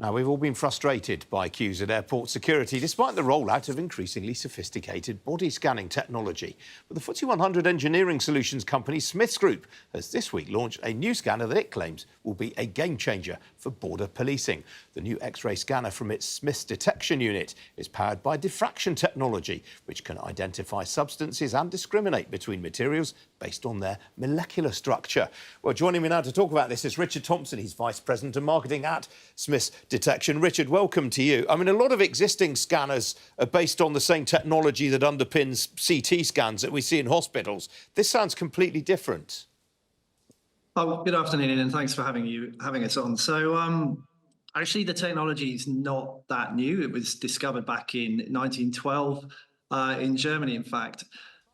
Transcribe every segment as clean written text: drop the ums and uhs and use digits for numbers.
Now, we've all been frustrated by queues at airport security, despite the rollout of increasingly sophisticated body scanning technology. But the FTSE 100 engineering solutions company Smiths Group has this week launched a new scanner that it claims will be a game changer for border policing. The new X-ray scanner from its Smiths detection unit is powered by diffraction technology, which can identify substances and discriminate between materials based on their molecular structure. Well, joining me now to talk about this is Richard Thompson. He's Vice President of Marketing at Smiths Detection. Richard, welcome to you. I mean, a lot of existing scanners are based on the same technology that underpins CT scans that we see in hospitals. This sounds completely different. Oh, good afternoon, and thanks for having us on. So, actually, the technology is not that new. It was discovered back in 1912 in Germany, in fact.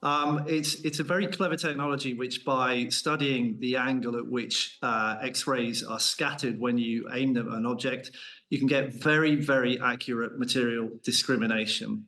It's a very clever technology which, by studying the angle at which X-rays are scattered when you aim them at an object, you can get very, very accurate material discrimination.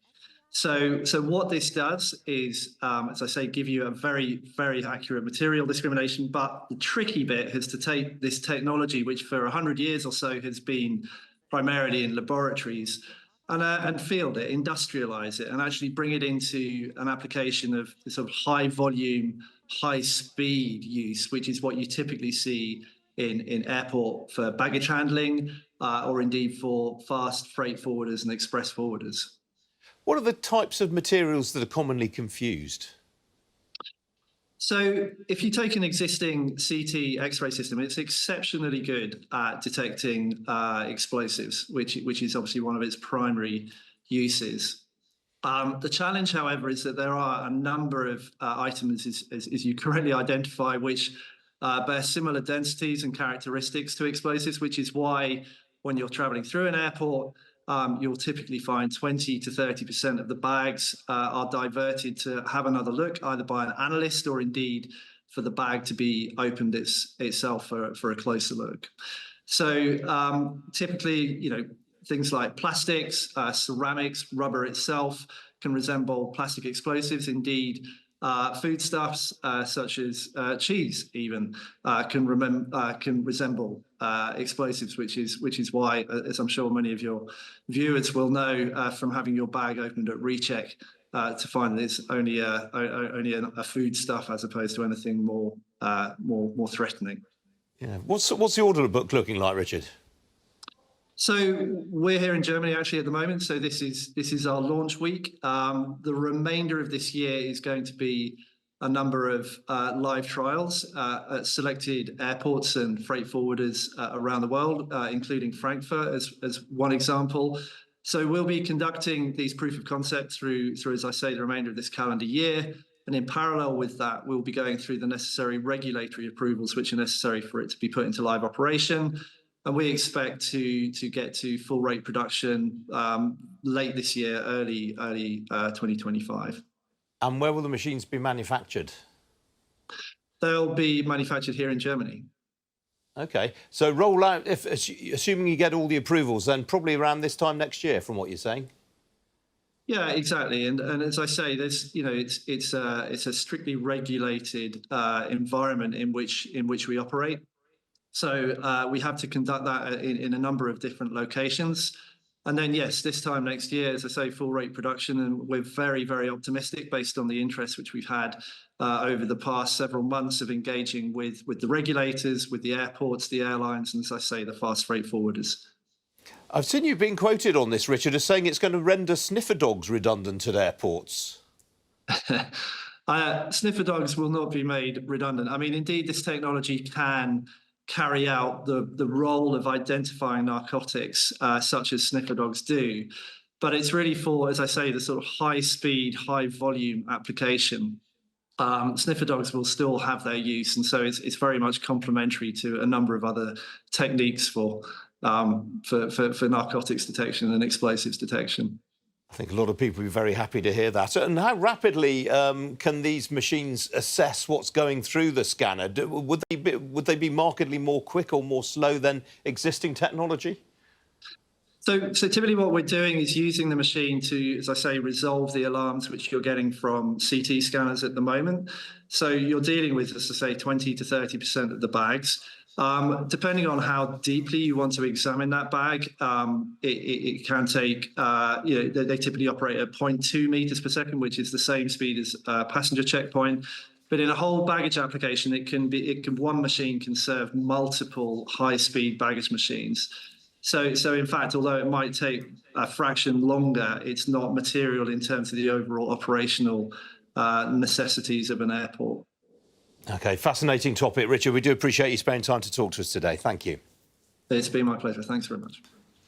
So what this does is, as I say, give you a very, very accurate material discrimination. But the tricky bit is to take this technology, which for 100 years or so has been primarily in laboratories, and field it, industrialize it, and actually bring it into an application of sort of high volume, high speed use, which is what you typically see in airport for baggage handling, or indeed for fast freight forwarders and express forwarders. What are the types of materials that are commonly confused? So if you take an existing CT X-ray system, it's exceptionally good at detecting explosives, which is obviously one of its primary uses. The challenge, however, is that there are a number of items, as you correctly identify, which bear similar densities and characteristics to explosives, which is why when you're traveling through an airport, you'll typically find 20 to 30% of the bags are diverted to have another look, either by an analyst or indeed for the bag to be opened itself for a closer look. So typically, things like plastics, ceramics, rubber itself can resemble plastic explosives. Indeed, foodstuffs such as cheese even can resemble explosives, which is why, as I'm sure many of your viewers will know from having your bag opened at recheck, to find that it's only a foodstuff as opposed to anything more threatening. Yeah. What's the order book looking like, Richard? So we're here in Germany actually at the moment. So this is our launch week. The remainder of this year is going to be a number of live trials at selected airports and freight forwarders around the world, including Frankfurt as one example. So we'll be conducting these proof of concepts through, as I say, the remainder of this calendar year. And in parallel with that, we'll be going through the necessary regulatory approvals which are necessary for it to be put into live operation. And we expect to get to full rate production late this year, early 2025. And where will the machines be manufactured? They'll be manufactured here in Germany. OK, so rollout, assuming you get all the approvals, then probably around this time next year, from what you're saying. Yeah, exactly. And as I say, there's it's a strictly regulated environment in which we operate. So we have to conduct that in a number of different locations. And then, yes, this time next year, as I say, full rate production. And we're very, very optimistic based on the interest which we've had over the past several months of engaging with the regulators, with the airports, the airlines, and as I say, the fast freight forwarders. I've seen you being quoted on this, Richard, as saying it's going to render sniffer dogs redundant at airports. Sniffer dogs will not be made redundant. I mean, indeed, this technology can carry out the role of identifying narcotics, such as sniffer dogs do. But it's really for, as I say, the sort of high speed, high volume application. Sniffer dogs will still have their use. And so it's very much complementary to a number of other techniques for narcotics detection and explosives detection. I think a lot of people will be very happy to hear that. And how rapidly can these machines assess what's going through the scanner? Would they be markedly more quick or more slow than existing technology? So typically what we're doing is using the machine to, as I say, resolve the alarms which you're getting from CT scanners at the moment. So you're dealing with, as I say, 20 to 30% of the bags. Depending on how deeply you want to examine that bag, it can take, they typically operate at 0.2 meters per second, which is the same speed as a passenger checkpoint. But in a whole baggage application, one machine can serve multiple high-speed baggage machines. So in fact, although it might take a fraction longer, it's not material in terms of the overall operational necessities of an airport. OK, fascinating topic, Richard. We do appreciate you spending time to talk to us today. Thank you. It's been my pleasure. Thanks very much.